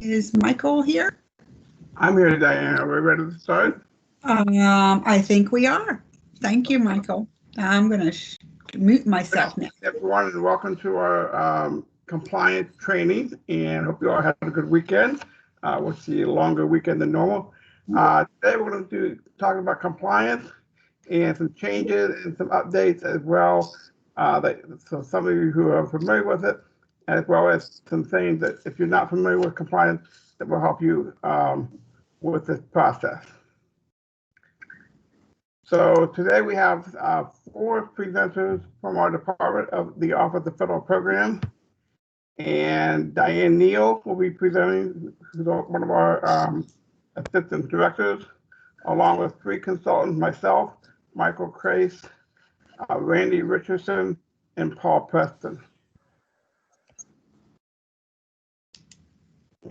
Is Michael here? I'm here, Diane. Are we ready to start? I think we are. Thank you, Michael. I'm going to mute myself now. Everyone, and welcome to our compliance training, and hope you all had a good weekend. We'll see a longer weekend than normal. Today we're going to talk about compliance and some changes and some updates as well. So some of you who are familiar with it, as well as some things that if you're not familiar with compliance, that will help you with this process. So today we have 4 presenters from our department of the Office of Federal Program, and Diane Neal will be presenting, who's one of our assistant directors, along with 3 consultants, myself, Michael Crace, Randy Richardson, and Paul Preston.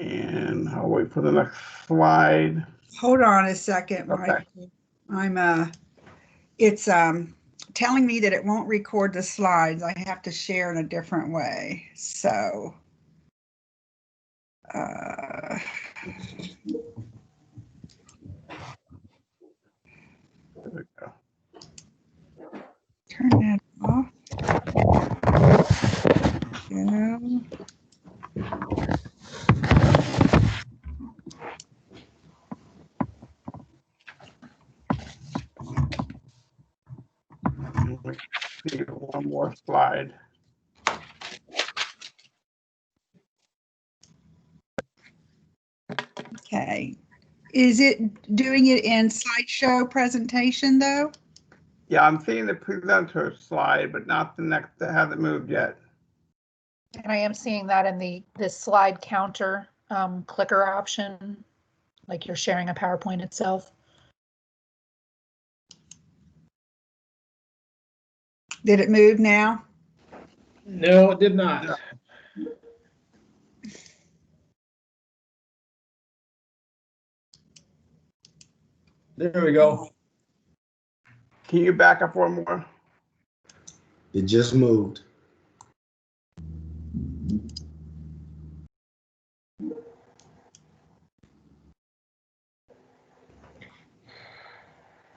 And I'll wait for the next slide. Hold on a second, Okay. Michael. It's telling me that it won't record the slides. I have to share in a different way. So There we go. turn that off. Yeah. See one more slide. Okay. Is it doing it in slideshow presentation though? Yeah, I'm seeing the presenter slide, but not the next that hasn't moved yet. And I am seeing that in the slide counter clicker option, like you're sharing a PowerPoint itself. Did it move now? No, it did not. There we go. Can you back up one more? It just moved.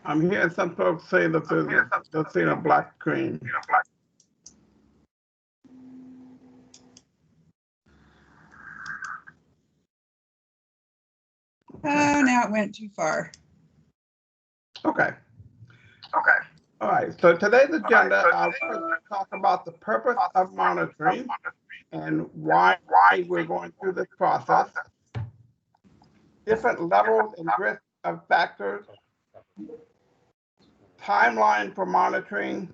I'm hearing some folks say that they're seeing a black screen. Oh, now it went too far. Okay. All right. So today's agenda, we're going to talk about the purpose of monitoring and why we're going through this process, different levels and risks of factors, timeline for monitoring,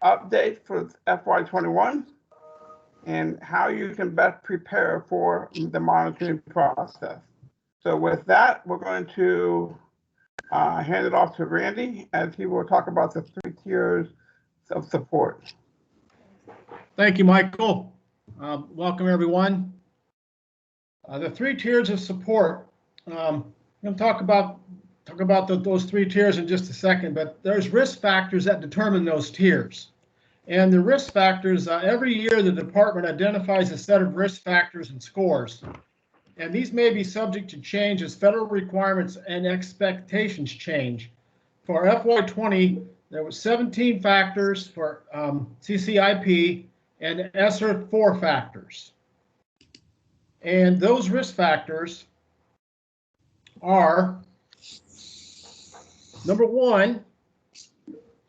updates for FY21, and how you can best prepare for the monitoring process. So with that, we're going to hand it off to Randy as he will talk about the 3 tiers of support. Thank you, Michael. Welcome, everyone. The 3 tiers of support. I'm going to talk about those 3 tiers in just a second, but there's risk factors that determine those tiers. And the risk factors, every year the department identifies a set of risk factors and scores. And these may be subject to change as federal requirements and expectations change. For FY20, there were 17 factors for CCIP and ESSER 4 factors. And those risk factors are, number 1,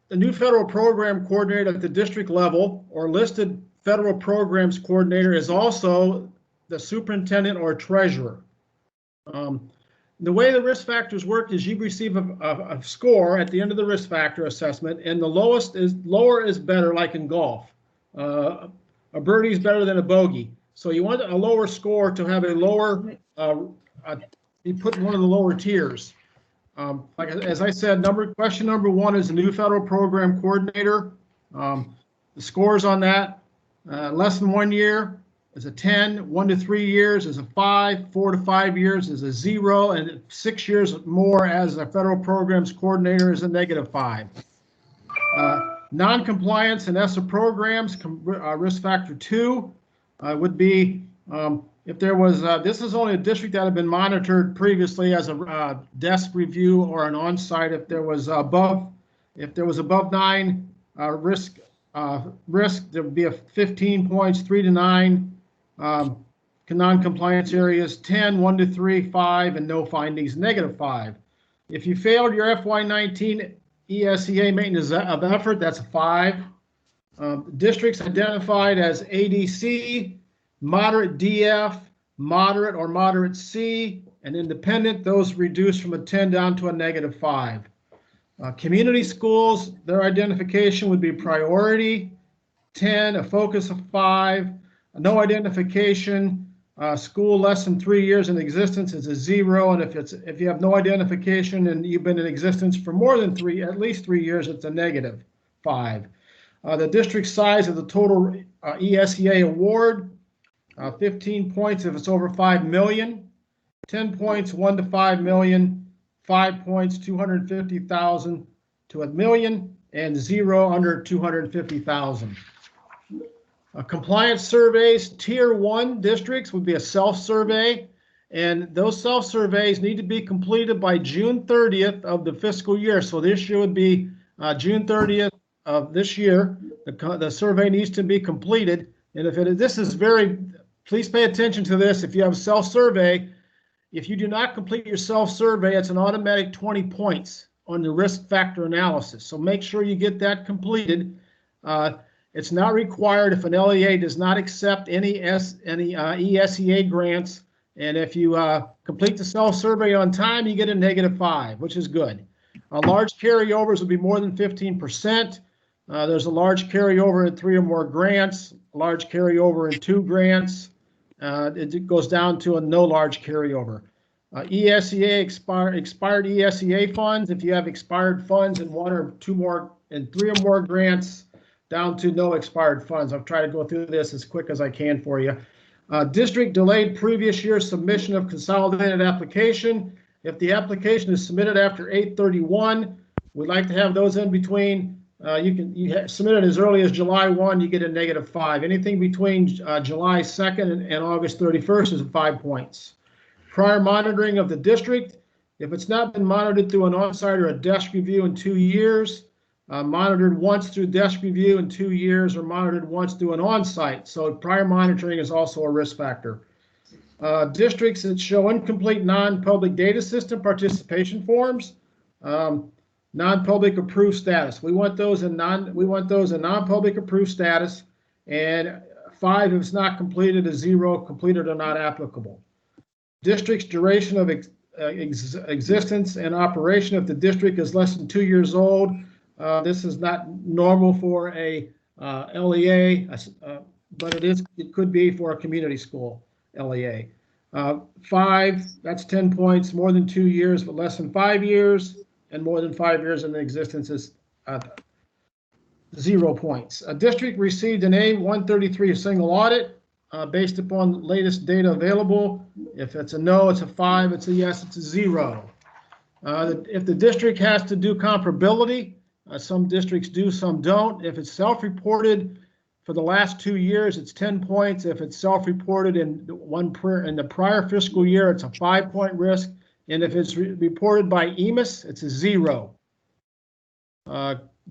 the new federal program coordinator at the district level or listed federal programs coordinator is also the superintendent or treasurer. The way the risk factors work is you receive a score at the end of the risk factor assessment, and the lower is better, like in golf. A birdie is better than a bogey. So you want a lower score to have a lower, you put in one of the lower tiers. Like as I said, question number 1 is the new federal program coordinator. The scores on that, less than 1 year is a 10, 1 to 3 years is a 5, 4 to 5 years is a 0, and 6 years more as a federal programs coordinator is a -5. Non-compliance and ESSER programs, risk factor 2 would be if there was, this is only a district that had been monitored previously as a desk review or an on-site. If there was above 9 risk, there would be a 15 points, 3 to 9 non-compliance areas, 10, 1 to 3, 5, and no findings, -5. If you failed your FY19 ESEA maintenance of effort, that's a 5. Districts identified as ADC, moderate DF, moderate or moderate C, and independent, those reduced from a 10 down to a -5. Community schools, their identification would be priority, 10, a focus of 5, no identification, school less than 3 years in existence is a 0, and if you have no identification and you've been in existence for more than at least 3 years, it's a -5. The district size of the total ESEA award, 15 points if it's over 5 million, 10 points 1 to 5 million, 5 points 250,000 to $1 million, and 0 under 250,000. Compliance surveys, tier 1 districts would be a self-survey, and those self-surveys need to be completed by June 30th of the fiscal year. So this year would be June 30th of this year. The survey needs to be completed, and please pay attention to this. If you have a self-survey, if you do not complete your self-survey, it's an automatic 20 points on the risk factor analysis. So make sure you get that completed. It's not required if an LEA does not accept any ESEA grants. And if you complete the self-survey on time, you get a -5, which is good. Large carryovers would be more than 15%. There's a large carryover in 3 or more grants, a large carryover in 2 grants. It goes down to a no large carryover. ESEA expired ESEA funds. If you have expired funds in 1 or 2 more and 3 or more grants, down to no expired funds. I've tried to go through this as quick as I can for you. District delayed previous year's submission of consolidated application. If the application is submitted after 8/31, we'd like to have those in between. You submit it as early as July 1, you get a -5. Anything between July 2nd and August 31st is 5 points. Prior monitoring of the district. If it's not been monitored through an on-site or a desk review in 2 years, monitored once through desk review in 2 years, or monitored once through an on-site. So prior monitoring is also a risk factor. Districts that show incomplete non-public data system participation forms, non-public approved status. We want those in non-public approved status, and 5 if it's not completed, is 0, completed or not applicable. District's duration of existence and operation. If the district is less than 2 years old, this is not normal for a LEA, but it could be for a community school LEA. 5, that's 10 points, more than 2 years, but less than 5 years, and more than 5 years in existence is 0 points. A district received an A133 single audit based upon latest data available. If it's a no, it's a 5, it's a yes, it's a 0. If the district has to do comparability, some districts do, some don't. If it's self-reported for the last 2 years, it's 10 points. If it's self-reported in the prior fiscal year, it's a 5-point risk. And if it's reported by EMIS, it's a 0.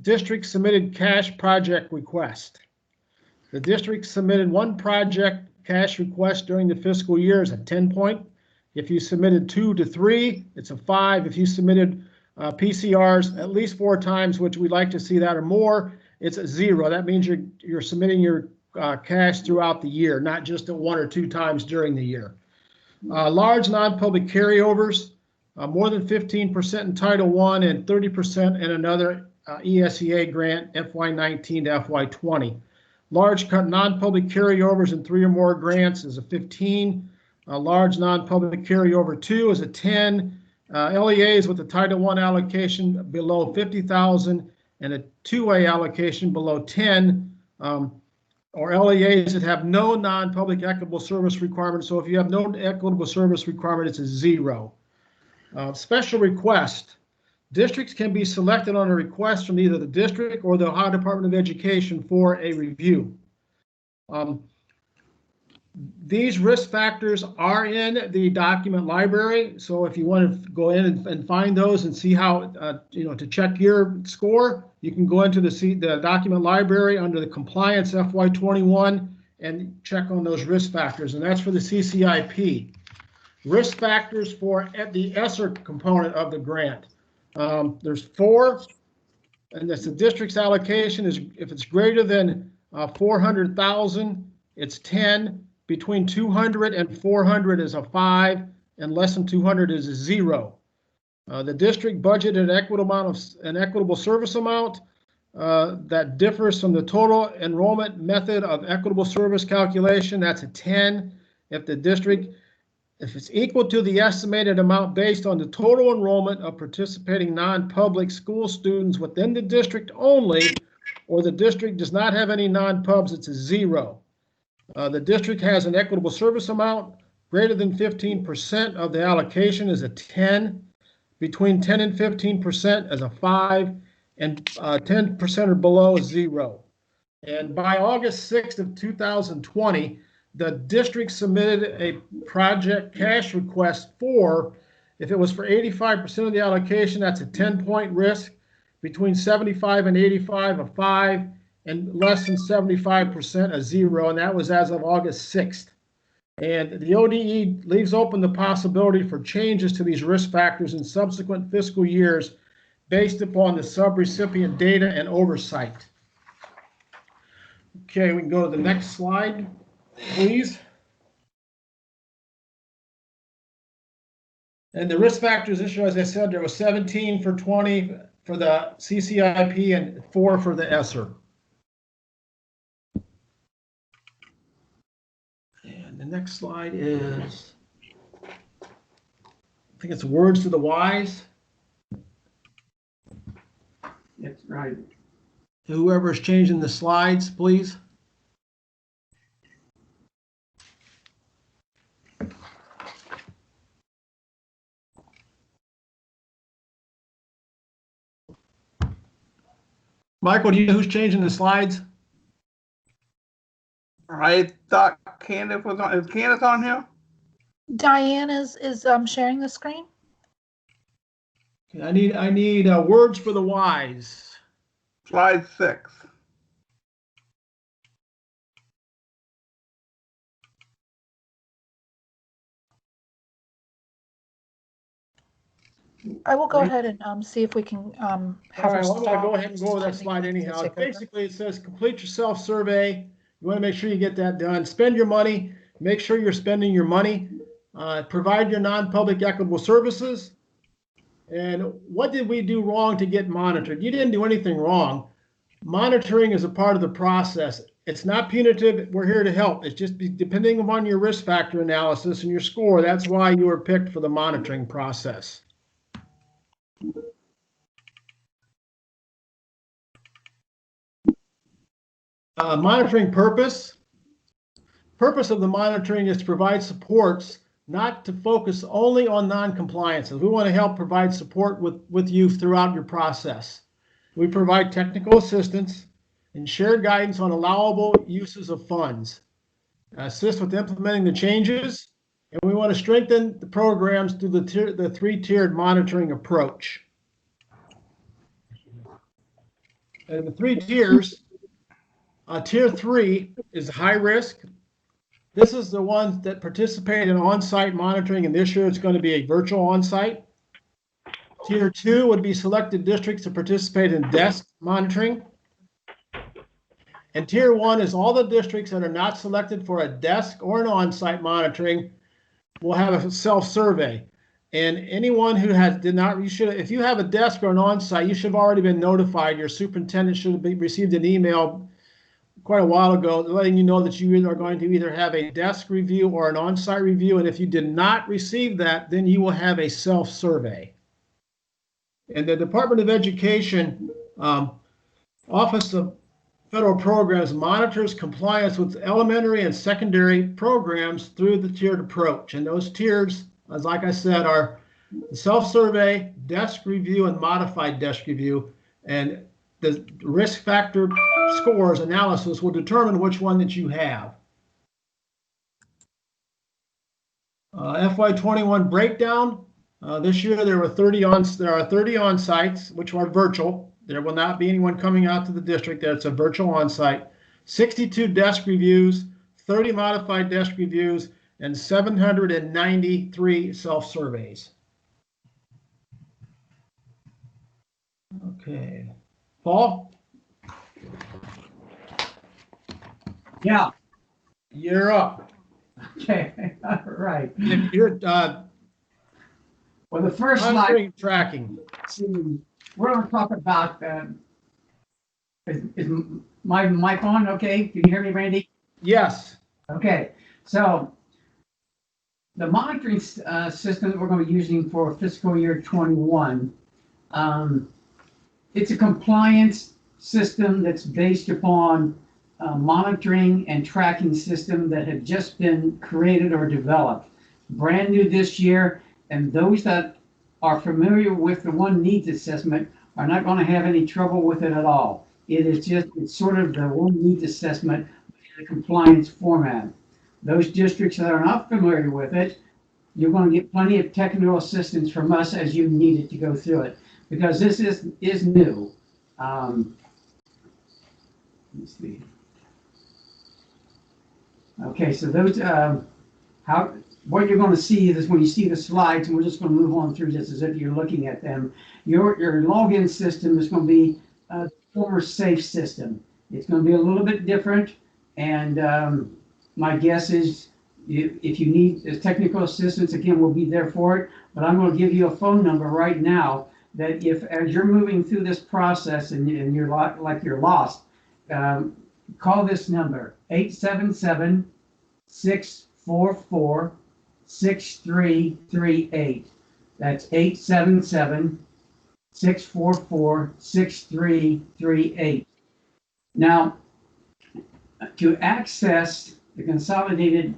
District submitted cash project request. The district submitted 1 project cash request during the fiscal year is a 10-point. If you submitted 2 to 3, it's a 5. If you submitted PCRs at least 4 times, which we'd like to see that or more, it's a 0. That means you're submitting your cash throughout the year, not just at 1 or 2 times during the year. Large non-public carryovers, more than 15% in Title I and 30% in another ESEA grant, FY19 to FY20. Large non-public carryovers in 3 or more grants is a 15. Large non-public carryover 2 is a 10. LEAs with a Title I allocation below 50,000 and a 2A allocation below 10, or LEAs that have no non-public equitable service requirement. So if you have no equitable service requirement, it's a 0. Special request. Districts can be selected on a request from either the district or the Ohio Department of Education for a review. These risk factors are in the document library. So if you want to go in and find those and see how, to check your score, you can go into the document library under the compliance FY21 and check on those risk factors. And that's for the CCIP. Risk factors for the ESSER component of the grant. There's 4, and that's the district's allocation is if it's greater than 400,000, it's 10. Between 200 and 400 is a 5, and less than 200 is a 0. The district budgeted an equitable service amount that differs from the total enrollment method of equitable service calculation. That's a 10. If it's equal to the estimated amount based on the total enrollment of participating non-public school students within the district only, or the district does not have any non-pubs, it's a 0. The district has an equitable service amount greater than 15% of the allocation is a 10. Between 10 and 15% is a 5, and 10% or below is 0. And by August 6th of 2020, the district submitted a project cash request if it was for 85% of the allocation, that's a 10-point risk. Between 75 and 85, a 5. And less than 75%, a 0, and that was as of August 6th. And the ODE leaves open the possibility for changes to these risk factors in subsequent fiscal years based upon the subrecipient data and oversight. Okay, we can go to the next slide, please. And the risk factors this year, as I said, there was 17 for 20 for the CCIP and 4 for the ESSER. The next slide is, I think it's words to the wise. That's right. Whoever's changing the slides, please. Michael, do you know who's changing the slides? I thought Candace was on. Is Candace on here? Diane is sharing the screen. I need words for the wise. Slide 6. I will go ahead and see if we can have All her right, well, I'm going to stop. go ahead and go over that slide anyhow. Basically, it says complete your self-survey. You want to make sure you get that done. Spend your money. Make sure you're spending your money. Provide your non-public equitable services. And what did we do wrong to get monitored? You didn't do anything wrong. Monitoring is a part of the process. It's not punitive. We're here to help. It's just depending upon your risk factor analysis and your score. That's why you were picked for the monitoring process. Monitoring purpose. Purpose of the monitoring is to provide supports, not to focus only on non-compliances. We want to help provide support with you throughout your process. We provide technical assistance and share guidance on allowable uses of funds, assist with implementing the changes, and we want to strengthen the programs through the three-tiered monitoring approach. And the 3 tiers, tier 3 is high risk. This is the ones that participate in on-site monitoring, and this year it's going to be a virtual on-site. Tier 2 would be selected districts to participate in desk monitoring. And tier 1 is all the districts that are not selected for a desk or an on-site monitoring will have a self-survey. And anyone who if you have a desk or an on-site, you should have already been notified. Your superintendent should have received an email quite a while ago letting you know that you are going to either have a desk review or an on-site review. And if you did not receive that, then you will have a self-survey. And the Department of Education Office of Federal Programs monitors compliance with elementary and secondary programs through the tiered approach. And those tiers, as like I said, are the self-survey, desk review, and modified desk review. And the risk factor scores analysis will determine which one that you have. FY21 breakdown. This year there are 30 on sites, which are virtual. There will not be anyone coming out to the district. That's a virtual on site. 62 desk reviews, 30 modified desk reviews, and 793 self-surveys. Okay. Paul? Yeah. You're up. Okay. All right. You're Well, the first slide, monitoring tracking. we're going to talk about. Is my mic on? Okay. Can you hear me, Randy? Yes. Okay. So the monitoring system that we're going to be using for fiscal year 21, it's a compliance system that's based upon monitoring and tracking system that have just been created or developed. Brand new this year, and those that are familiar with the one needs assessment are not going to have any trouble with it at all. It's sort of the one needs assessment in a compliance format. Those districts that are not familiar with it, you're going to get plenty of technical assistance from us as you need it to go through it, because this is new. Let's see. Okay, so those what you're going to see is when you see the slides, and we're just going to move on through this as if you're looking at them. Your login system is going to be a former safe system. It's going to be a little bit different, and my guess is if you need technical assistance, again, we'll be there for it. But I'm going to give you a phone number right now that if, as you're moving through this process and you're like you're lost, call this number, 877-644-6338. That's 877-644-6338. Now, to access the consolidated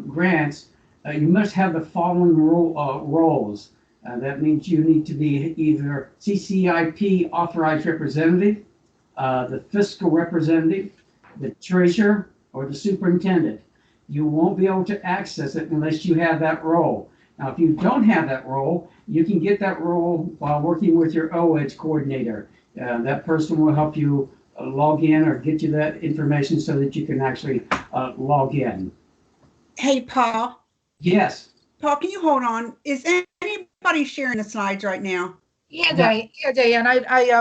grants, you must have the following roles. That means you need to be either CCIP authorized representative, the fiscal representative, the treasurer, or the superintendent. You won't be able to access it unless you have that role. Now, if you don't have that role, you can get that role while working with your OED coordinator. That person will help you log in or get you that information so that you can actually log in. Hey, Paul. Yes. Paul, can you hold on? Is anybody sharing the slides right now? Yeah, Diane,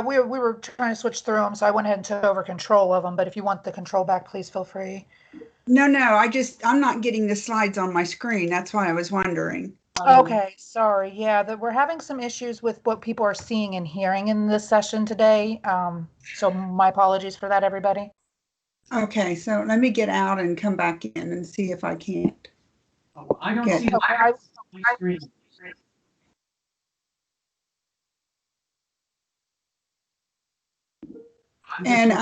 we were trying to switch through them, so I went ahead and took over control of them, but if you want the control back, please feel free. No, I'm not getting the slides on my screen. That's why I was wondering. Okay, sorry. Yeah, we're having some issues with what people are seeing and hearing in this session today. So my apologies for that, everybody. Okay, so let me get out and come back in and see if I can't. Oh, I don't Good. see my screen. And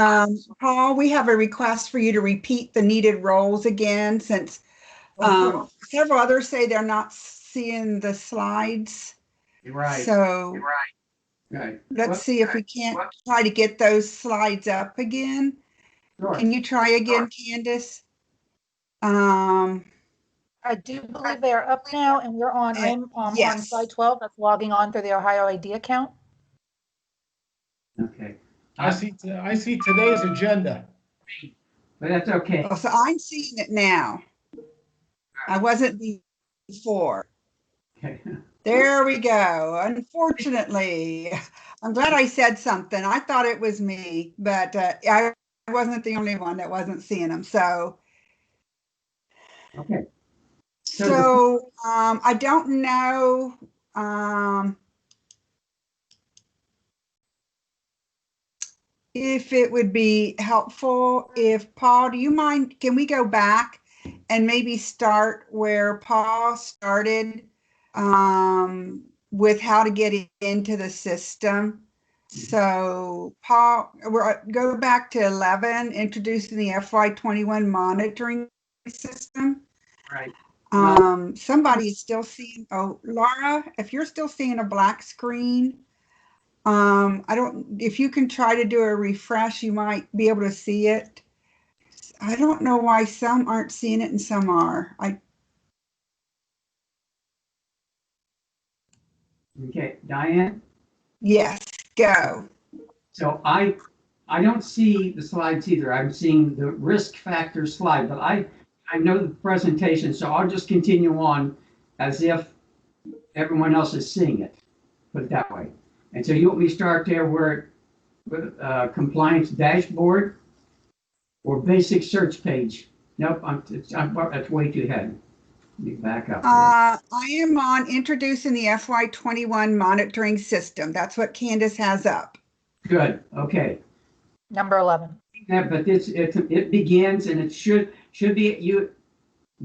Paul, we have a request for you to repeat the needed roles again, since several others say they're not seeing the slides. You're right. So You're right. let's see if we can't try to get those slides up again. Sure. Can you try again, Candace? I do believe they are up now, and we're on. I'm on slide 12. That's logging on through the Ohio ID account. Okay. I see today's agenda. But that's okay. Oh, so I'm seeing it now. I wasn't before. Okay. There we go. Unfortunately, I'm glad I said something. I thought it was me, but I wasn't the only one that wasn't seeing them. So, Okay. So I don't know. If it would be helpful if Paul, do you mind, can we go back and maybe start where Paul started with how to get into the system? So Paul, go back to 11, introducing the FY21 monitoring system. Right. Somebody is still seeing, oh, Laura, if you're still seeing a black screen, if you can try to do a refresh, you might be able to see it. I don't know why some aren't seeing it and some are. Okay, Diane? Yes, go. So I don't see the slides either. I'm seeing the risk factor slide, but I know the presentation, so I'll just continue on as if everyone else is seeing it, put it that way. And so you want me to start there with compliance dashboard or basic search page? Nope, that's way too ahead. Let me back up here. I am on introducing the FY21 monitoring system. That's what Candace has up. Good, okay. Number 11. Yeah, but it begins and it should be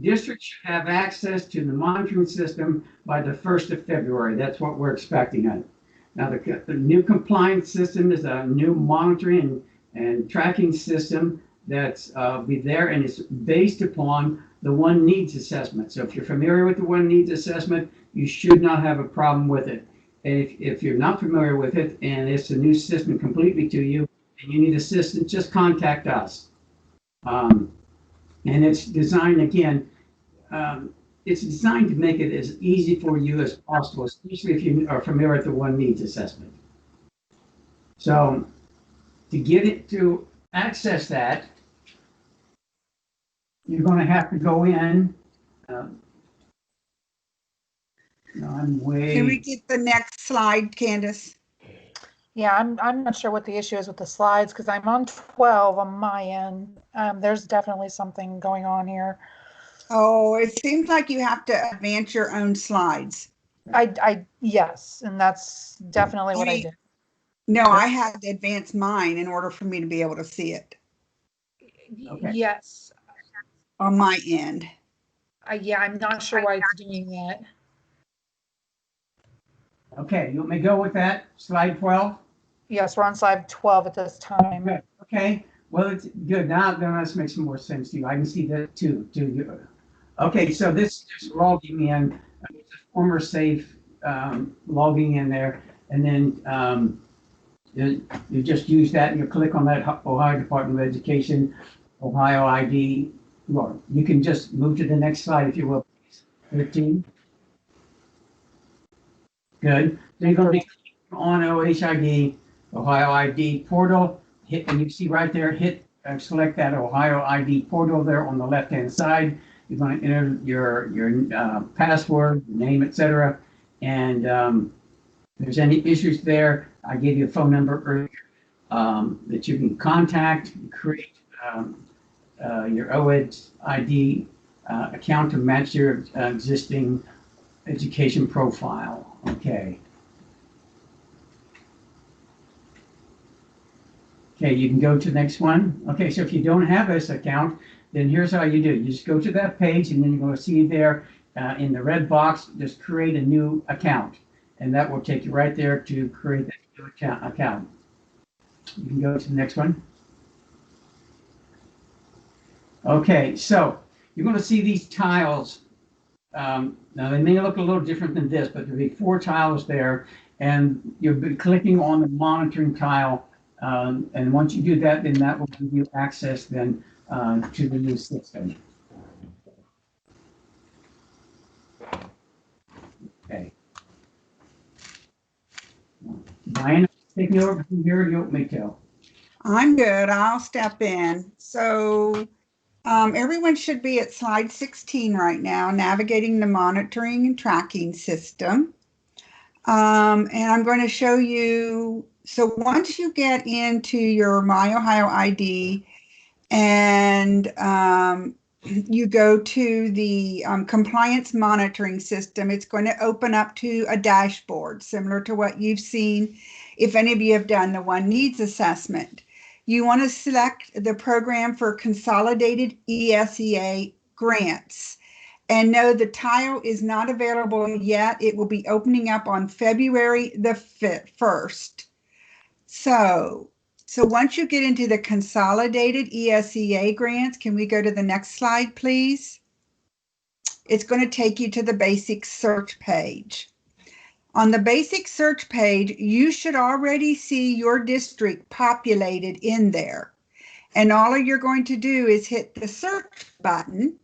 districts should have access to the monitoring system by the 1st of February. That's what we're expecting on it. Now the new compliance system is a new monitoring and tracking system that's be there, and it's based upon the one needs assessment. So if you're familiar with the one needs assessment, you should not have a problem with it. And if you're not familiar with it and it's a new system completely to you and you need assistance, just contact us. And it's designed, again, it's designed to make it as easy for you as possible, especially if you are familiar with the one needs assessment. So to get it to access that, you're going to have to go in. Can we get the next slide, Candace? Yeah, I'm not sure what the issue is with the slides because I'm on 12 on my end. There's definitely something going on here. Oh, it seems like you have to advance your own slides. Yes, and that's definitely what I did. No, I had to advance mine in order for me to be able to see it Okay. Yes. on my end. Yeah, I'm not sure why it's doing that. Okay, you want me to go with that? Slide 12? Yes, we're on slide 12 at this time. Good. Okay, well, it's good. Now this makes more sense to you. I can see that too. Okay, so this is logging in. It's a former safe logging in there. And then you just use that and you click on that Ohio Department of Education, Ohio ID. Well, you can just move to the next slide if you will, please. 13. Good. So you're going to be on OHID, Ohio ID portal. Hit, and you see right there, select that Ohio ID portal there on the left-hand side. You're going to enter your password, name, etc. And if there's any issues there, I gave you a phone number earlier that you can contact, create your OED ID account to match your existing education profile. Okay. Okay, you can go to the next one. Okay, so if you don't have this account, then here's how you do. You just go to that page and then you're going to see there in the red box, just create a new account. And that will take you right there to create that new account. You can go to the next one. Okay, so you're going to see these tiles. Now they may look a little different than this, but there'll be 4 tiles there, and you'll be clicking on the monitoring tile. And once you do that, then that will give you access then to the new system. Okay. Diane, take me over from here. You want me to? I'm good. I'll step in. So everyone should be at slide 16 right now, navigating the monitoring and tracking system. And I'm going to show you, so once you get into your My Ohio ID and you go to the compliance monitoring system, it's going to open up to a dashboard similar to what you've seen if any of you have done the one needs assessment. You want to select the program for consolidated ESEA grants. And no, the tile is not available yet. It will be opening up on February the 1st. So once you get into the consolidated ESEA grants, can we go to the next slide, please? It's going to take you to the basic search page. On the basic search page, you should already see your district populated in there. And all you're going to do is hit the search button.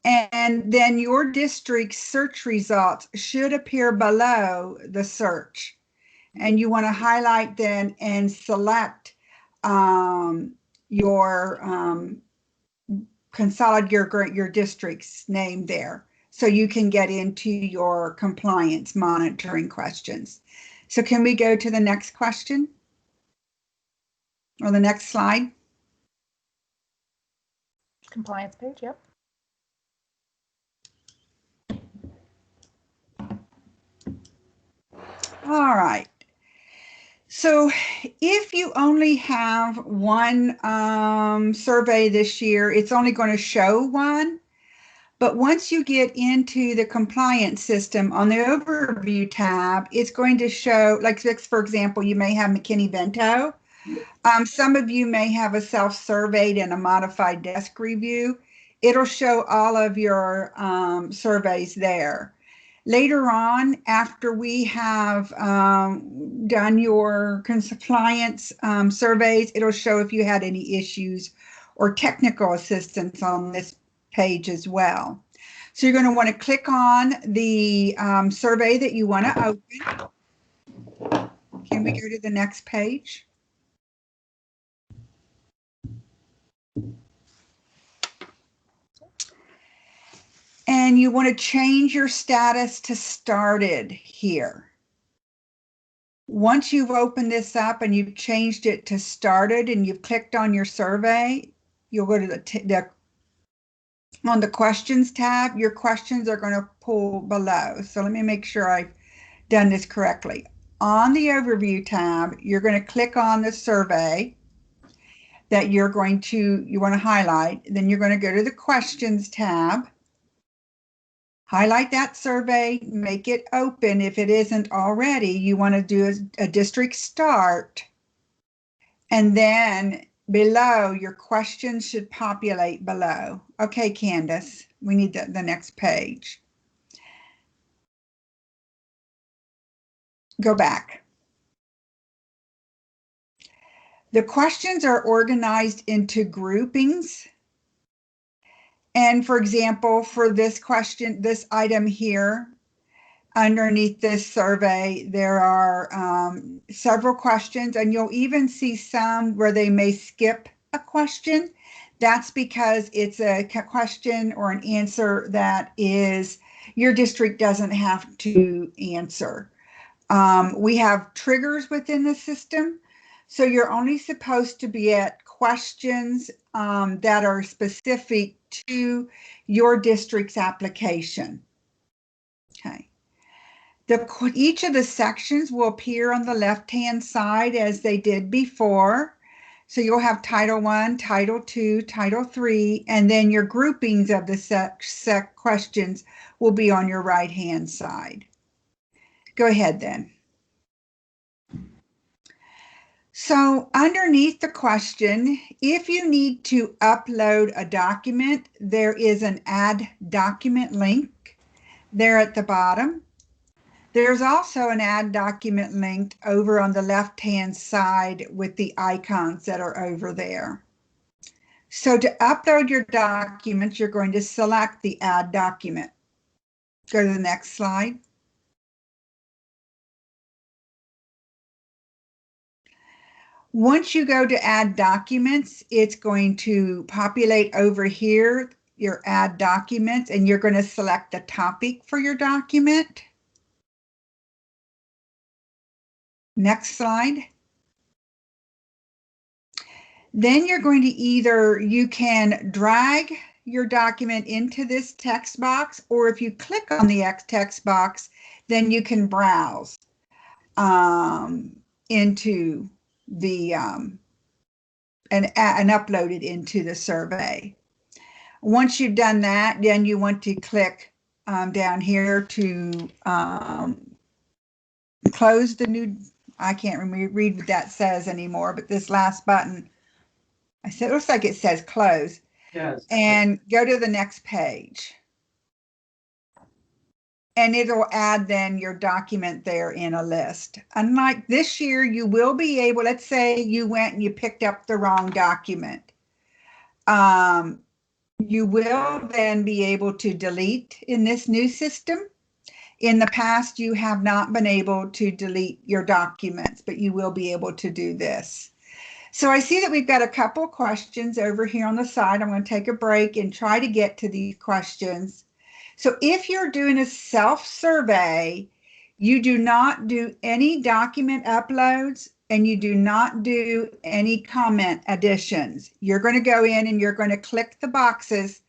And then your district's search results should appear below the search. And you want to highlight then and select your consolidate your district's name there, so you can get into your compliance monitoring questions. So can we go to the next question or the next slide? Compliance page, yep. All right. So if you only have one survey this year, it's only going to show one. But once you get into the compliance system on the overview tab, it's going to show, like for example, you may have McKinney-Vento. Some of you may have a self-surveyed and a modified desk review. It'll show all of your surveys there. Later on, after we have done your compliance surveys, it'll show if you had any issues or technical assistance on this page as well. So you're going to want to click on the survey that you want to open. Can we go to the next page? And you want to change your status to started here. Once you've opened this up and you've changed it to started and you've clicked on your survey, you'll go to on the questions tab. Your questions are going to pull below. So let me make sure I've done this correctly. On the overview tab, you're going to click on the survey that you want to highlight. Then you're going to go to the questions tab. Highlight that survey, make it open. If it isn't already, you want to do a district start. And then below, your questions should populate below. Okay, Candace, we need the next page. Go back. The questions are organized into groupings. And for example, for this question, this item here, underneath this survey, there are several questions, and you'll even see some where they may skip a question. That's because it's a question or an answer that is your district doesn't have to answer. We have triggers within the system, so you're only supposed to be at questions that are specific to your district's application. Okay. Each of the sections will appear on the left-hand side as they did before. So you'll have Title I, Title II, Title III, and then your groupings of the questions will be on your right-hand side. Go ahead then. So underneath the question, if you need to upload a document, there is an Add Document link there at the bottom. There's also an Add Document link over on the left-hand side with the icons that are over there. So to upload your documents, you're going to select the Add Document. Go to the next slide. Once you go to Add Documents, it's going to populate over here your Add Documents, and you're going to select the topic for your document. Next slide. Then you're going to you can drag your document into this text box, or if you click on the text box, then you can browse into the and upload it into the survey. Once you've done that, then you want to click down here to close the new. I can't read what that says anymore, but this last button, it looks like it says close. Yes. And go to the next page. And it'll add then your document there in a list. Unlike this year, you will be able, let's say you went and you picked up the wrong document. You will then be able to delete in this new system. In the past, you have not been able to delete your documents, but you will be able to do this. So I see that we've got a couple questions over here on the side. I'm going to take a break and try to get to these questions. So if you're doing a self-survey, you do not do any document uploads and you do not do any comment additions. You're going to go in and you're going to click the boxes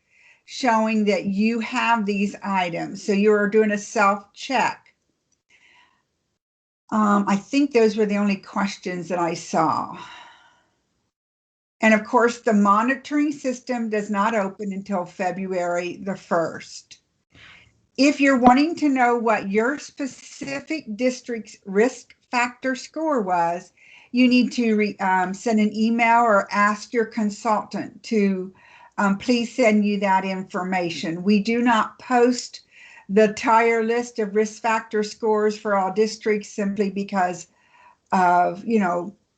showing that you have these items. So you're doing a self-check. I think those were the only questions that I saw. And of course, the monitoring system does not open until February the 1st. If you're wanting to know what your specific district's risk factor score was, you need to send an email or ask your consultant to please send you that information. We do not post the entire list of risk factor scores for all districts simply because of,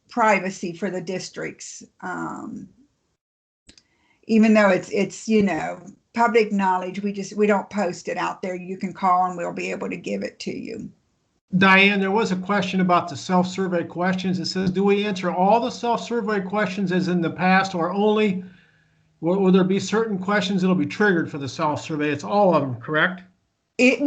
privacy for the districts. Even though it's public knowledge, we don't post it out there. You can call and we'll be able to give it to you. Diane, there was a question about the self-survey questions. It says, do we answer all the self-survey questions as in the past, or only will there be certain questions that'll be triggered for the self-survey? It's all of them, correct? They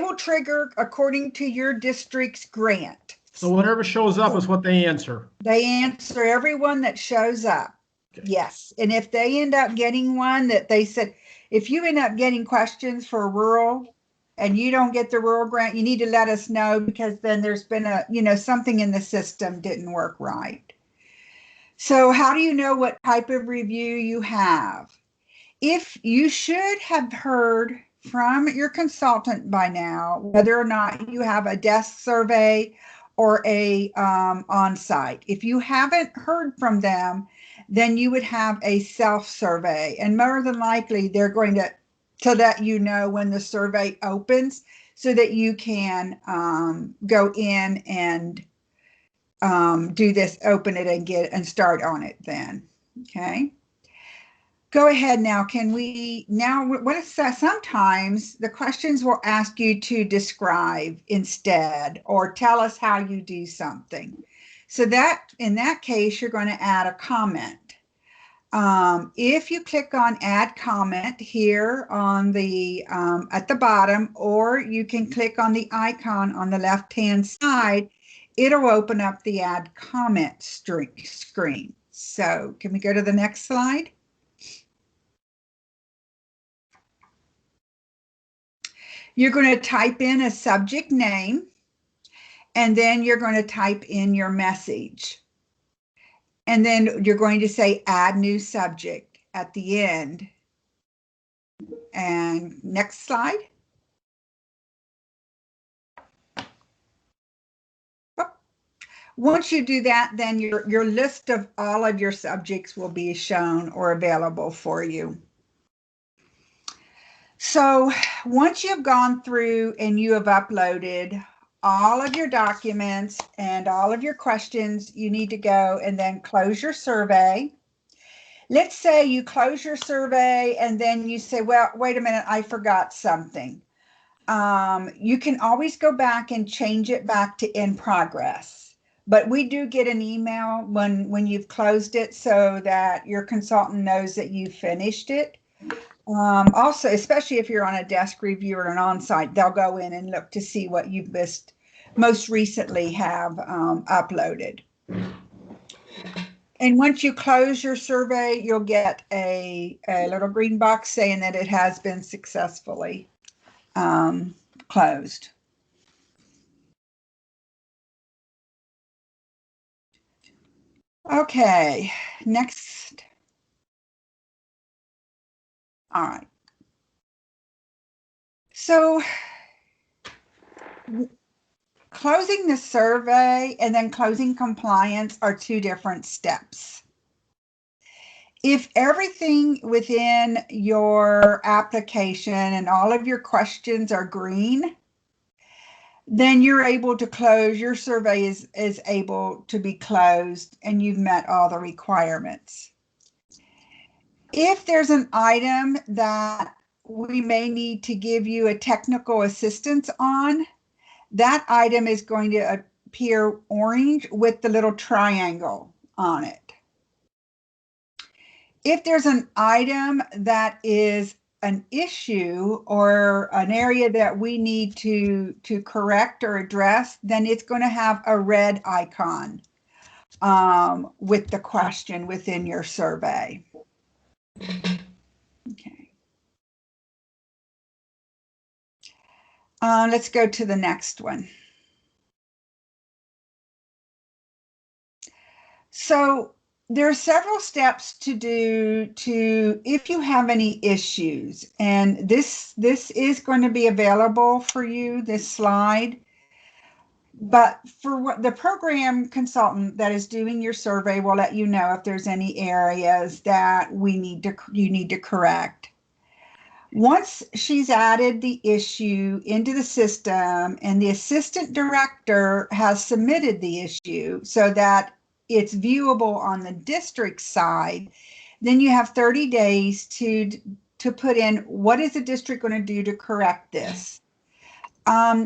will trigger according to your district's grant. So whatever shows up is what they answer. They answer everyone that shows up. Okay. Yes. And if they end up getting one that they said, if you end up getting questions for rural and you don't get the rural grant, you need to let us know, because then there's been something in the system didn't work right. So how do you know what type of review you have? If you should have heard from your consultant by now, whether or not you have a desk survey or a on-site. If you haven't heard from them, then you would have a self-survey, and more than likely they're going to let you know when the survey opens so that you can go in and do this, open it and start on it then. Okay. Go ahead now. Sometimes the questions will ask you to describe instead, or tell us how you do something. So that in that case, you're going to add a comment. If you click on add comment here on the at the bottom, or you can click on the icon on the left-hand side, it'll open up the add comment screen. So can we go to the next slide? You're going to type in a subject name, and then you're going to type in your message. And then you're going to say add new subject at the end. And next slide. Once you do that, then your list of all of your subjects will be shown or available for you. So once you've gone through and you have uploaded all of your documents and all of your questions, you need to go and then close your survey. Let's say you close your survey and then you say, well, wait a minute, I forgot something. You can always go back and change it back to in progress. But we do get an email when you've closed it so that your consultant knows that you finished it. Also, especially if you're on a desk review or an on-site, they'll go in and look to see what you've most recently have uploaded. And once you close your survey, you'll get a little green box saying that it has been successfully closed. Okay, next. All right. So closing the survey and then closing compliance are two different steps. If everything within your application and all of your questions are green, then you're able to close, your survey is able to be closed and you've met all the requirements. If there's an item that we may need to give you a technical assistance on, that item is going to appear orange with the little triangle on it. If there's an item that is an issue or an area that we need to correct or address, then it's going to have a red icon with the question within your survey. Okay. Let's go to the next one. So there are several steps to do if you have any issues, and this is going to be available for you, this slide. But for what the program consultant that is doing your survey will let you know if there's any areas that you need to correct. Once she's added the issue into the system and the assistant director has submitted the issue so that it's viewable on the district side, then you have 30 days to put in what is the district going to do to correct this.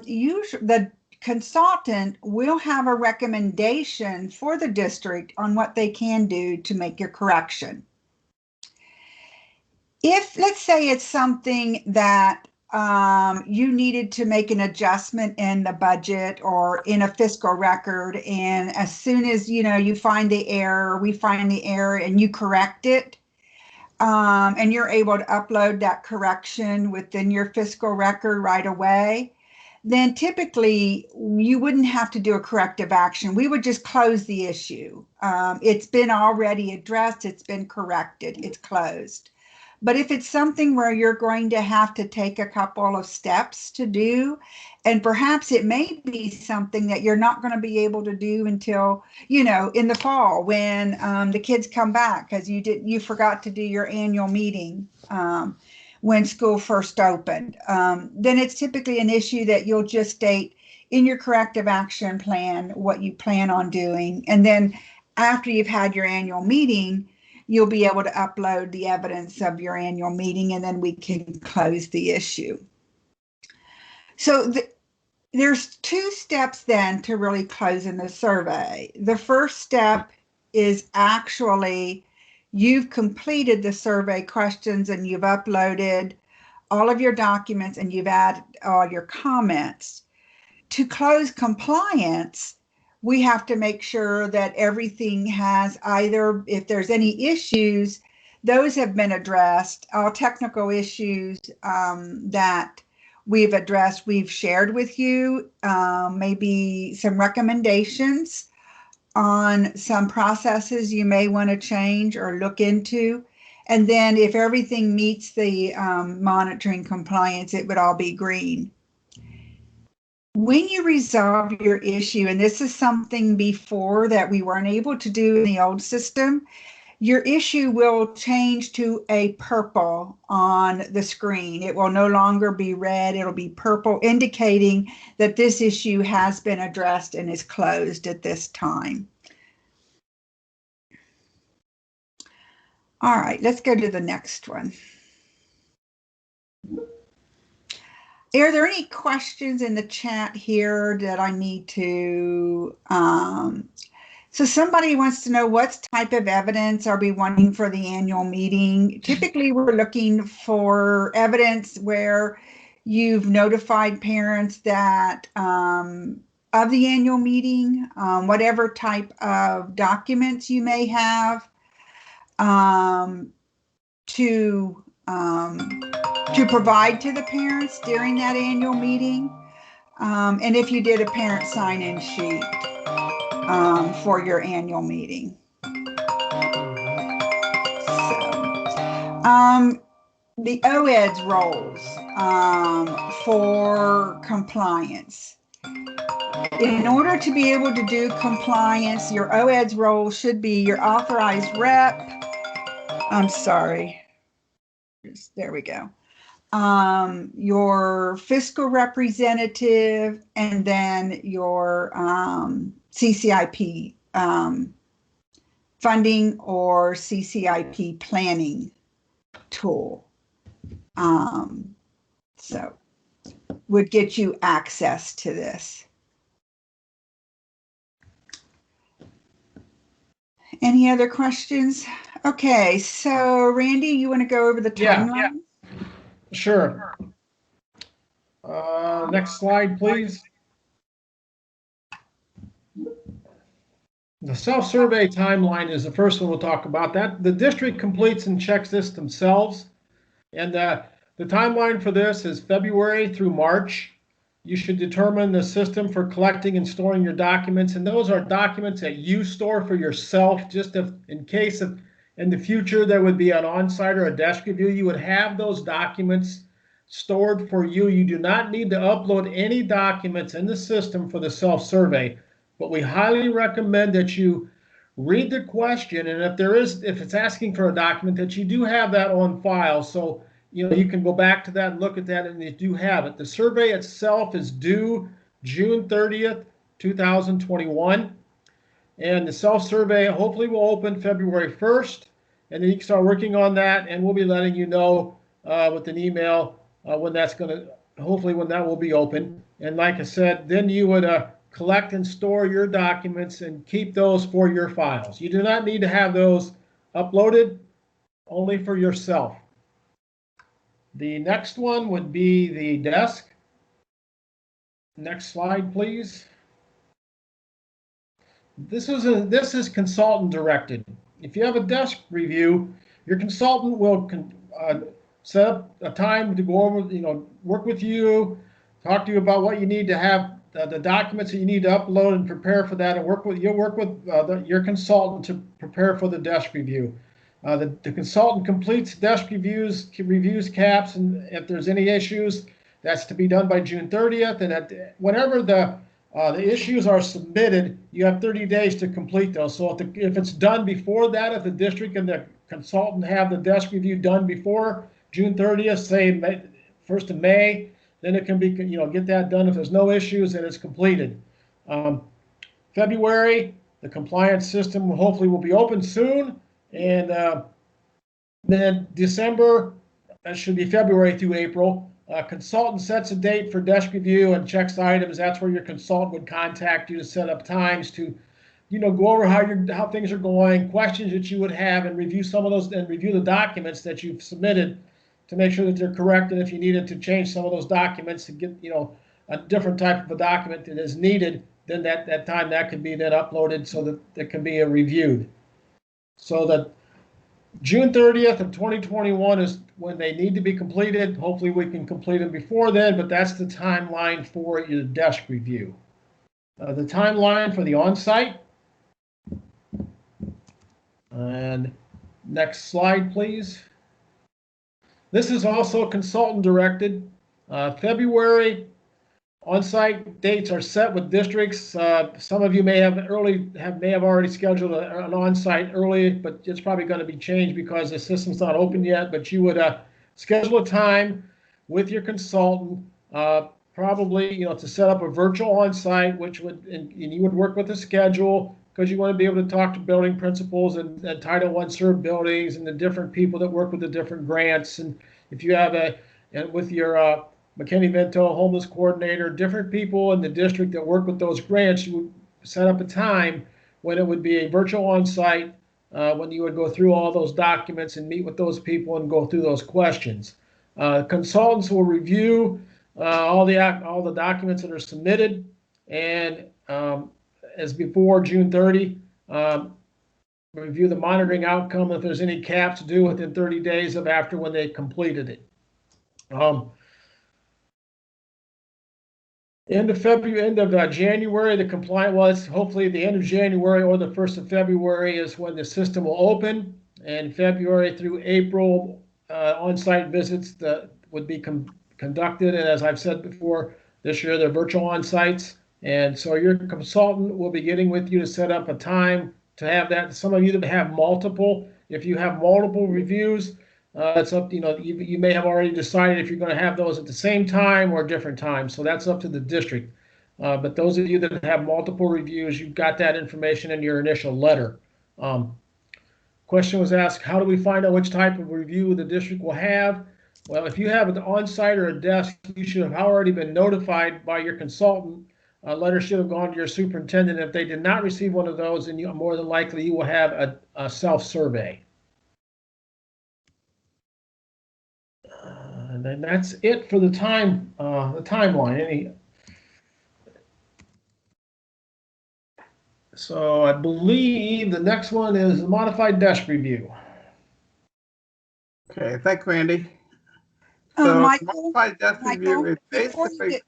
Usually the consultant will have a recommendation for the district on what they can do to make your correction. If, let's say, it's something that you needed to make an adjustment in the budget or in a fiscal record, and as soon as you find the error, we find the error and you correct it, and you're able to upload that correction within your fiscal record right away, then typically you wouldn't have to do a corrective action. We would just close the issue. It's been already addressed, it's been corrected, it's closed. But if it's something where you're going to have to take a couple of steps to do, and perhaps it may be something that you're not going to be able to do until, in the fall when the kids come back because you forgot to do your annual meeting when school first opened, then it's typically an issue that you'll just state in your corrective action plan what you plan on doing. And then after you've had your annual meeting, you'll be able to upload the evidence of your annual meeting, and then we can close the issue. So there's two steps then to really closing the survey. The first step is actually you've completed the survey questions and you've uploaded all of your documents and you've added all your comments. To close compliance, we have to make sure that everything has either, if there's any issues, those have been addressed. All technical issues that we've addressed, we've shared with you, maybe some recommendations on some processes you may want to change or look into. And then if everything meets the monitoring compliance, it would all be green. When you resolve your issue, and this is something before that we weren't able to do in the old system, your issue will change to a purple on the screen. It will no longer be red, it'll be purple, indicating that this issue has been addressed and is closed at this time. All right, let's go to the next one. Are there any questions in the chat here that I need to, so somebody wants to know what type of evidence are we wanting for the annual meeting? Typically, we're looking for evidence where you've notified parents that of the annual meeting, whatever type of documents you may have to provide to the parents during that annual meeting. And if you did a parent sign-in sheet for your annual meeting. So, the OED's roles for compliance. In order to be able to do compliance, your OED's role should be your authorized rep. I'm sorry. There we go. Your fiscal representative, and then your CCIP funding or CCIP planning tool. So would get you access to this. Any other questions? Okay, so Randy, you want to go over the timeline? Sure. Next slide, please. The self-survey timeline is the first one we'll talk about. That the district completes and checks this themselves. And the timeline for this is February through March. You should determine the system for collecting and storing your documents. And those are documents that you store for yourself, just if, in case of in the future there would be an on-site or a desk review, you would have those documents stored for you. You do not need to upload any documents in the system for the self-survey, but we highly recommend that you read the question, and if it's asking for a document, that you do have that on file. So you can go back to that and look at that, and you do have it. The survey itself is due June 30th, 2021. And the self-survey hopefully will open February 1st, and then you can start working on that, and we'll be letting you know with an email when that's going to, hopefully when that will be open. And like I said, then you would collect and store your documents and keep those for your files. You do not need to have those uploaded, only for yourself. The next one would be the desk. Next slide, please. This is consultant directed. If you have a desk review, your consultant will set up a time to go over, work with you, talk to you about what you need to have, the documents that you need to upload and prepare for that, and you'll work with your consultant to prepare for the desk review. The consultant completes desk reviews caps, and if there's any issues, that's to be done by June 30th. And whenever the issues are submitted, you have 30 days to complete those. So if it's done before that, if the district and the consultant have the desk review done before June 30th, say 1st of May, then it can be, get that done. If there's no issues, then it's completed. February, the compliance system hopefully will be open soon. And then December, that should be February through April. Consultant sets a date for desk review and checks items. That's where your consultant would contact you to set up times to, go over how things are going, questions that you would have, and review some of those, and review the documents that you've submitted to make sure that they're correct. And if you needed to change some of those documents to get, a different type of a document that is needed, then that time that could be then uploaded so that it can be reviewed. So that June 30th of 2021 is when they need to be completed. Hopefully we can complete them before then, but that's the timeline for your desk review. The timeline for the on-site. And next slide, please. This is also consultant directed. February on-site dates are set with districts. Some of you may have already scheduled an on-site early, but it's probably going to be changed because the system's not open yet. But you would schedule a time with your consultant, probably to set up a virtual on-site, which would and you would work with the schedule, because you want to be able to talk to building principals and Title I served buildings and the different people that work with the different grants. And if you have with your McKinney-Vento homeless coordinator, different people in the district that work with those grants, you would set up a time when it would be a virtual on-site, when you would go through all those documents and meet with those people and go through those questions. Consultants will review all the documents that are submitted, and as before June 30, review the monitoring outcome if there's any caps due within 30 days of after when they completed it. End of January, the compliant was hopefully the end of January or the 1st of February is when the system will open, and February through April on-site visits that would be conducted. And as I've said before, this year they're virtual on-sites, and so your consultant will be getting with you to set up a time to have that. Some of you that have multiple, if you have multiple reviews, it's up to, you may have already decided if you're going to have those at the same time or different times. So that's up to the district. But those of you that have multiple reviews, you've got that information in your initial letter. Question was asked, how do we find out which type of review the district will have? Well, if you have an on-site or a desk, you should have already been notified by your consultant. A letter should have gone to your superintendent. If they did not receive one of those, then more than likely you will have a self-survey. And then that's it for the timeline. So I believe the next one is the modified desk review. Okay, thanks, Randy. So Michael, modified desk review is basically.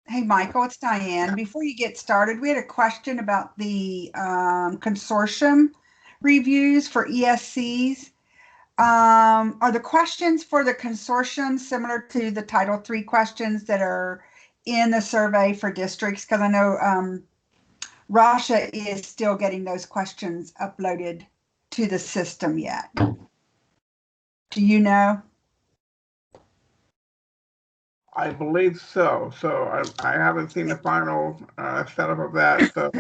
Hey, Michael, it's Diane. Before you get started, we had a question about the consortium reviews for ESCs. Are the questions for the consortium similar to the Title III questions that are in the survey for districts? Because I know Rasha is still getting those questions uploaded to the system yet. Do you know? I believe so. So I haven't seen the final setup of that. So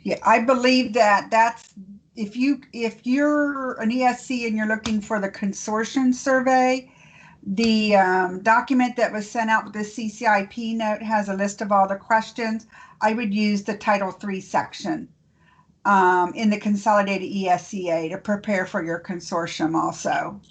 Yeah, I believe that's if you're an ESC and you're looking for the consortium survey, the document that was sent out with the CCIP note has a list of all the questions. I would use the Title III section in the consolidated ESCA to prepare for your consortium also.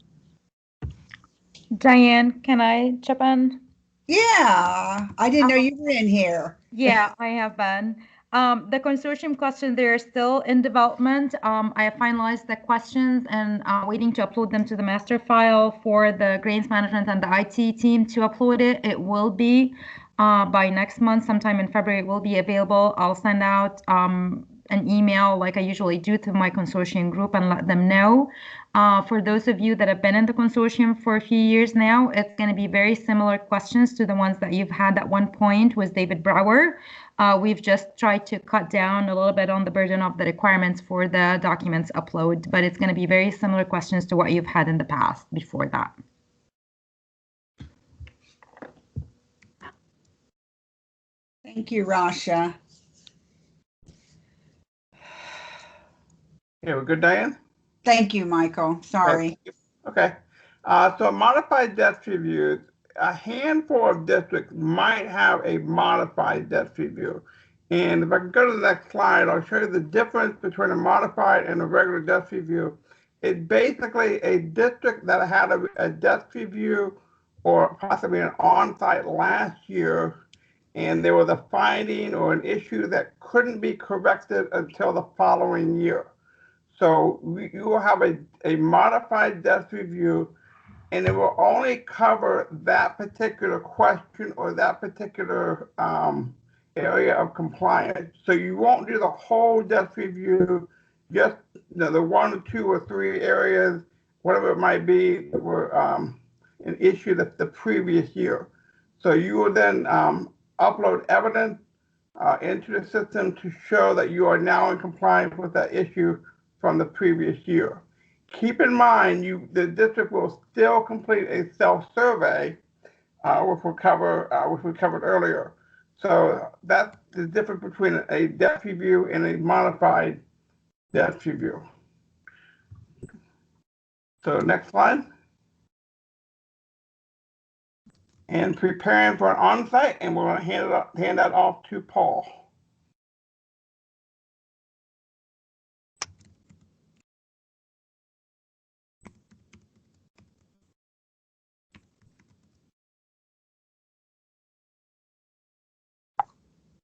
Diane, can I chip in? Yeah, I didn't know you were in here. Yeah, I have been. The consortium question, they're still in development. I have finalized the questions and waiting to upload them to the master file for the grants management and the IT team to upload it. It will be by next month, sometime in February, it will be available. I'll send out an email like I usually do to my consortium group and let them know. For those of you that have been in the consortium for a few years now, it's going to be very similar questions to the ones that you've had at one point with David Brower. We've just tried to cut down a little bit on the burden of the requirements for the documents upload, but it's going to be very similar questions to what you've had in the past before that. Thank you, Rasha. yeah, we're good, Diane? Thank you, Michael. Sorry. Okay. So modified desk reviews, a handful of districts might have a modified desk review. And if I can go to the next slide, I'll show you the difference between a modified and a regular desk review. It's basically a district that had a desk review or possibly an on-site last year, and there was a finding or an issue that couldn't be corrected until the following year. So you will have a modified desk review, and it will only cover that particular question or that particular area of compliance. So you won't do the whole desk review, just the 1 or 2 or 3 areas, whatever it might be, that were an issue the previous year. So you will then upload evidence into the system to show that you are now in compliance with that issue from the previous year. Keep in mind, the district will still complete a self-survey, which we covered earlier. So that's the difference between a desk review and a modified desk review. So next slide. And preparing for an on-site, and we're going to hand that off to Paul.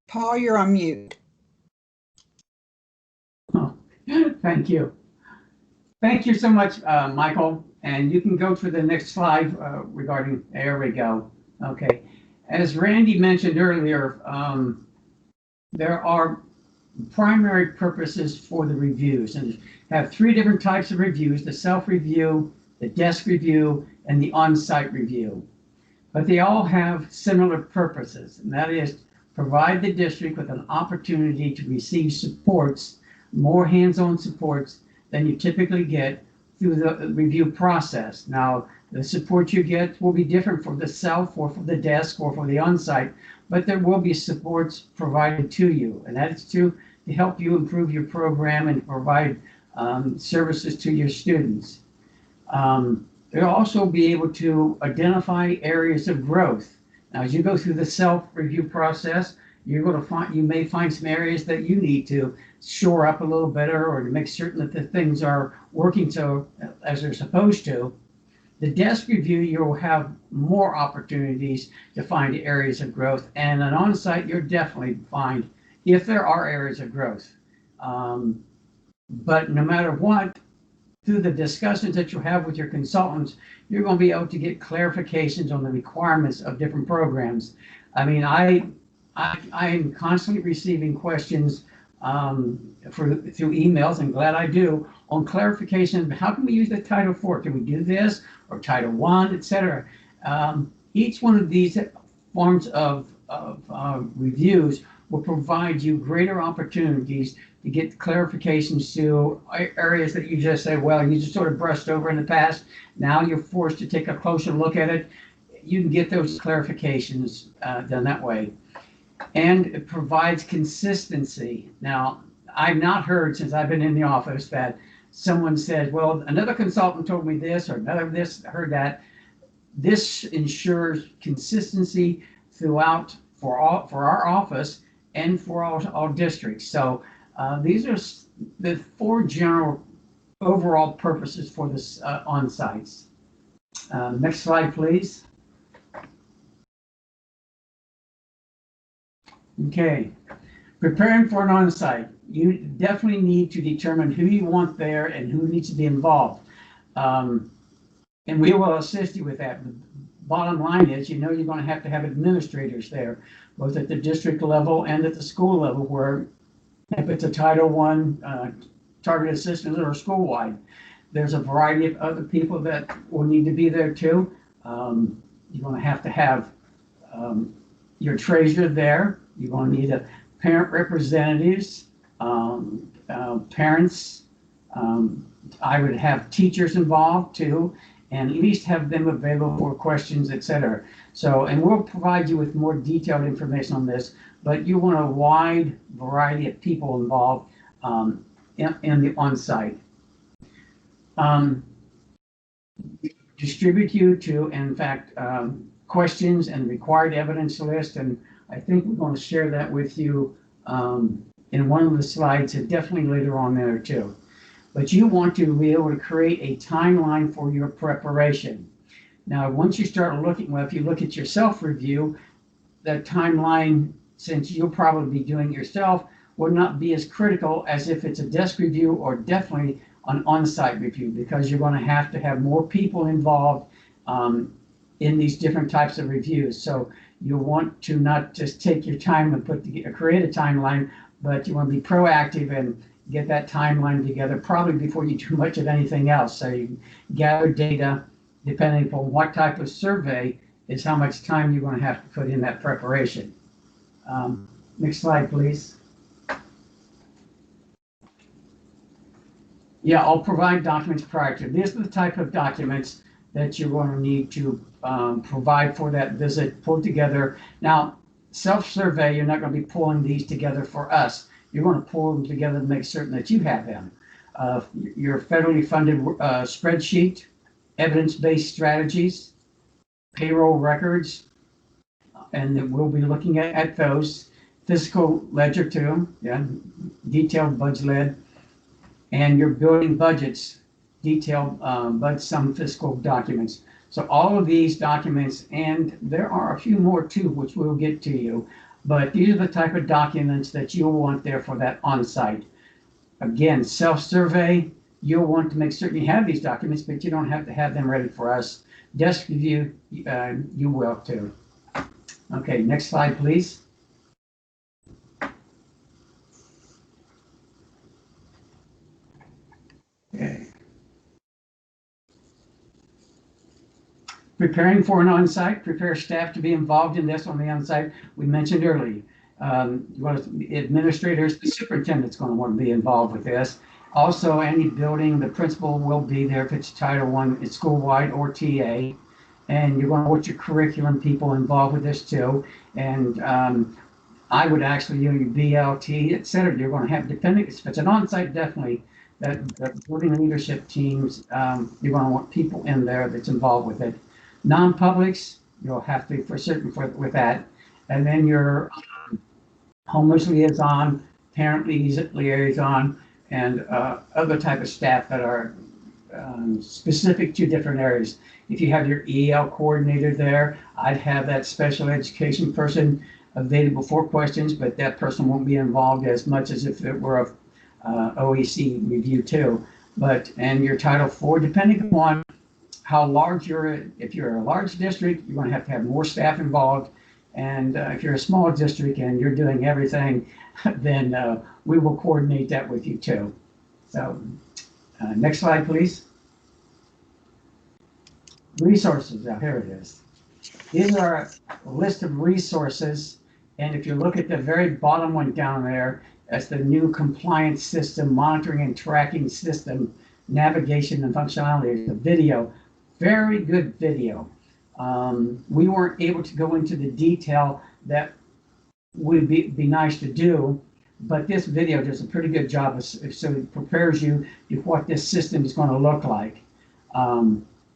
Paul, you're on mute. Oh, thank you. Thank you so much, Michael. And you can go to the next slide regarding, there we go. Okay. As Randy mentioned earlier, there are primary purposes for the reviews, and have 3 different types of reviews: the self-review, the desk review, and the on-site review. But they all have similar purposes, and that is provide the district with an opportunity to receive supports, more hands-on supports than you typically get through the review process. Now, the support you get will be different for the self or for the desk or for the on-site, but there will be supports provided to you, and that is to help you improve your program and provide services to your students. They'll also be able to identify areas of growth. Now, as you go through the self-review process, you may find some areas that you need to shore up a little better or to make certain that the things are working so as they're supposed to. The desk review, you'll have more opportunities to find areas of growth, and an on-site, you'll definitely find if there are areas of growth. But no matter what, through the discussions that you have with your consultants, you're going to be able to get clarifications on the requirements of different programs. I mean, I am constantly receiving questions through emails, and glad I do, on clarification. How can we use the Title IV? Can we do this, or Title I, etc.? Each one of these forms of reviews will provide you greater opportunities to get clarifications to areas that you just said, well, you just sort of brushed over in the past. Now you're forced to take a closer look at it. You can get those clarifications done that way. And it provides consistency. Now, I've not heard since I've been in the office that someone said, well, another consultant told me this, or another this, heard that. This ensures consistency throughout for our office and for all districts. So these are the 4 general overall purposes for this on-sites. Next slide, please. Okay, preparing for an on-site. You definitely need to determine who you want there and who needs to be involved. And we will assist you with that. The bottom line is, you're going to have administrators there, both at the district level and at the school level, where if it's a Title I targeted assistance or school-wide, there's a variety of other people that will need to be there too. You're going to have your treasurer there. You're going to need a parent representatives, parents. I would have teachers involved too, and at least have them available for questions, etc. So, and we'll provide you with more detailed information on this, but you want a wide variety of people involved in the on-site. Distribute you to, in fact, questions and required evidence list, and I think we're going to share that with you in one of the slides, and definitely later on there too. But you want to be able to create a timeline for your preparation. Now, once you start looking, well, if you look at your self-review, that timeline, since you'll probably be doing it yourself, would not be as critical as if it's a desk review or definitely an on-site review, because you're going to have more people involved in these different types of reviews. So you want to not just take your time and create a timeline, but you want to be proactive and get that timeline together probably before you do much of anything else. So you gather data, depending upon what type of survey is how much time you're going to have to put in that preparation. Next slide, please. Yeah, I'll provide documents prior to. These are the type of documents that you're going to need to provide for that visit, pull together. Now, self-survey, you're not going to be pulling these together for us. You're going to pull them together to make certain that you have them. Your federally funded spreadsheet, evidence-based strategies, payroll records, and we'll be looking at those. Fiscal ledger too, yeah, detailed budget lead, and your building budgets, detailed but some fiscal documents. So all of these documents, and there are a few more too, which we'll get to you, but these are the type of documents that you'll want there for that on-site. Again, self-survey, you'll want to make certain you have these documents, but you don't have to have them ready for us. Desk review, you will too. Okay, next slide, please. Okay. Preparing for an on-site, prepare staff to be involved in this on the on-site. We mentioned earlier, administrators, the superintendent's going to want to be involved with this. Also, any building, the principal will be there if it's Title I, it's school-wide or TA. And you're going to want your curriculum people involved with this too. And I would actually, your BLT, et cetera, you're going to have, depending, if it's an on-site, definitely, that the voting leadership teams, you're going to want people in there that's involved with it. Non-publics, you'll have to for certain with that. And then your homeless liaison, parent liaison, and other type of staff that are specific to different areas. If you have your EL coordinator there, I'd have that special education person available for questions, but that person won't be involved as much as if it were a OEC review too. And your Title IV, depending upon how large if you're a large district, you're going to have more staff involved. And if you're a small district and you're doing everything, then we will coordinate that with you too. So next slide, please. Resources, now here it is. These are a list of resources. And if you look at the very bottom one down there, that's the new compliance system, monitoring and tracking system, navigation and functionality. The video, very good video. We weren't able to go into the detail that would be nice to do, but this video does a pretty good job. So it prepares you to what this system is going to look like.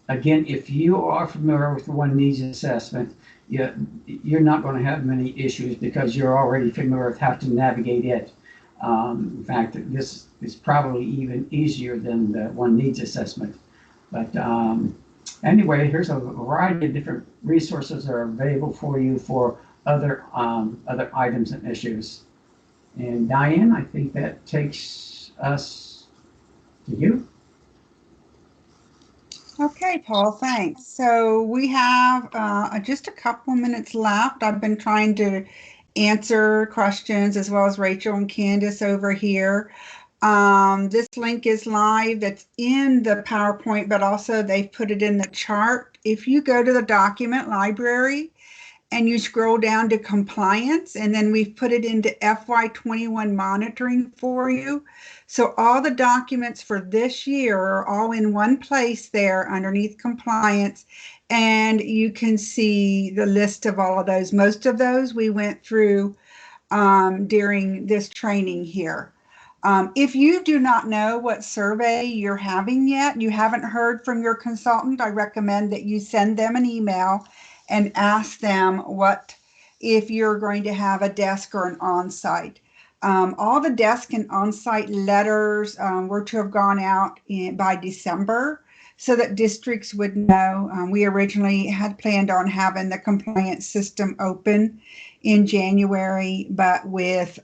Again, if you are familiar with the one needs assessment, you're not going to have many issues because you're already familiar with how to navigate it. In fact, this is probably even easier than the one needs assessment. But anyway, here's a variety of different resources that are available for you for other items and issues. And Diane, I think that takes us to you. Okay, Paul, thanks. So we have just a couple minutes left. I've been trying to answer questions as well as Rachel and Candace over here. This link is live. That's in the PowerPoint, but also they've put it in the chart. If you go to the document library and you scroll down to compliance, and then we've put it into FY21 monitoring for you. So all the documents for this year are all in one place there underneath compliance, and you can see the list of all of those. Most of those we went through during this training here. If you do not know what survey you're having yet, you haven't heard from your consultant, I recommend that you send them an email and ask them if you're going to have a desk or an on-site. All the desk and on-site letters were to have gone out by December so that districts would know. We originally had planned on having the compliance system open in January, but with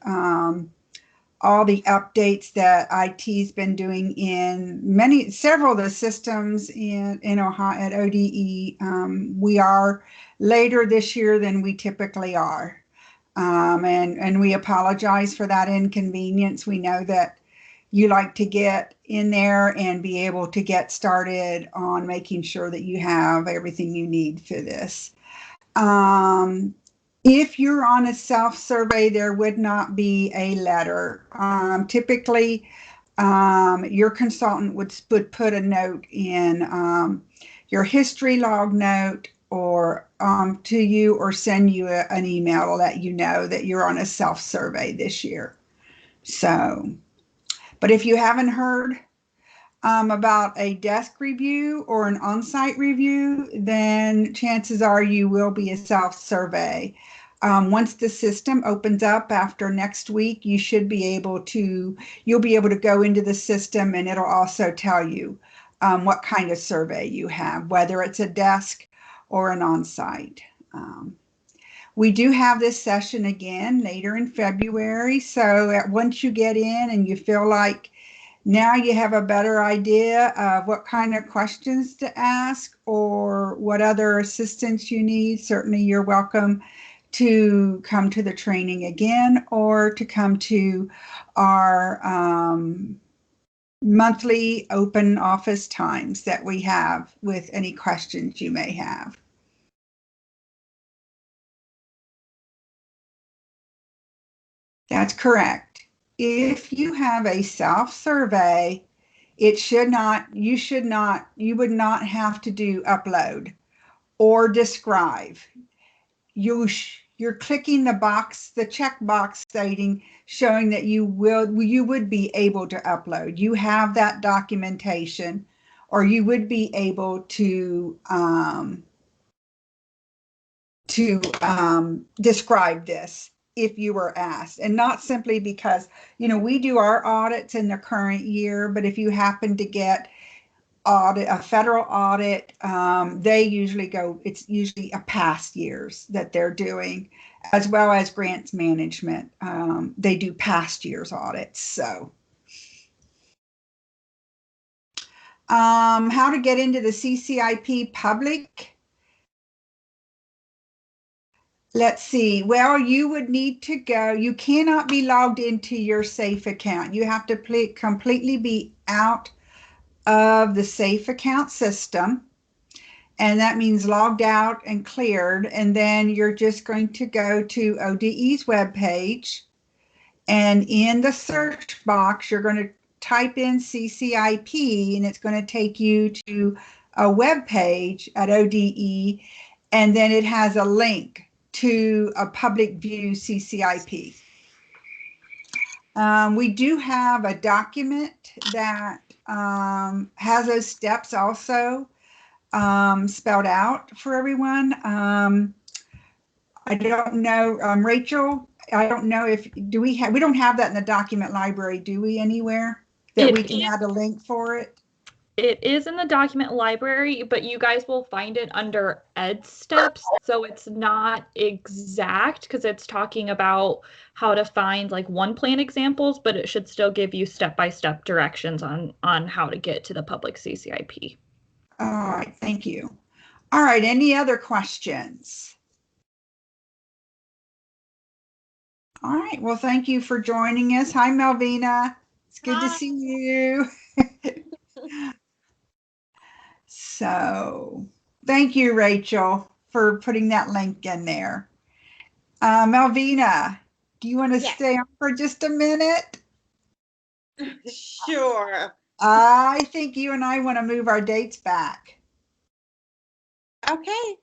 all the updates that IT's been doing in several of the systems in Ohio at ODE, we are later this year than we typically are. And we apologize for that inconvenience. We know that you like to get in there and be able to get started on making sure that you have everything you need for this. If you're on a self-survey, there would not be a letter. Typically, your consultant would put a note in your history log note or to you, or send you an email to let you know that you're on a self-survey this year. So, but if you haven't heard about a desk review or an on-site review, then chances are you will be a self-survey. Once the system opens up after next week, you'll be able to go into the system, and it'll also tell you what kind of survey you have, whether it's a desk or an on-site. We do have this session again later in February. So once you get in and you feel like now you have a better idea of what kind of questions to ask or what other assistance you need, certainly you're welcome to come to the training again or to come to our monthly open office times that we have with any questions you may have. That's correct. If you have a self-survey, you would not have to do upload or describe. Your you're clicking the box, the check box stating, showing that you would be able to upload. You have that documentation, or you would be able to describe this if you were asked, and not simply because, we do our audits in the current year, but if you happen to get a federal audit, it's usually a past years that they're doing, as well as grants management. They do past years audits. So how to get into the CCIP public. Let's see. Well, you would need to go. You cannot be logged into your SAFE account. You have to completely be out of the SAFE account system. And that means logged out and cleared. And then you're just going to go to ODE's webpage. And in the search box, you're going to type in CCIP, and it's going to take you to a web page at ODE. And then it has a link to a public view CCIP. We do have a document that has those steps also spelled out for everyone. I don't know, Rachel, I don't know if, we don't have that in the document library, do we, anywhere that we can add a link for it? It is in the document library, but you guys will find it under Ed Steps. So it's not exact because it's talking about how to find like one plan examples, but it should still give you step-by-step directions on how to get to the public CCIP. All right, thank you. All right, any other questions? All right, well, thank you for joining us. Hi, Melvina. It's good to see you. So thank you, Rachel, for putting that link in there. Melvina, do you want to stay on for just a minute? Sure. I think you and I want to move our dates back. Okay.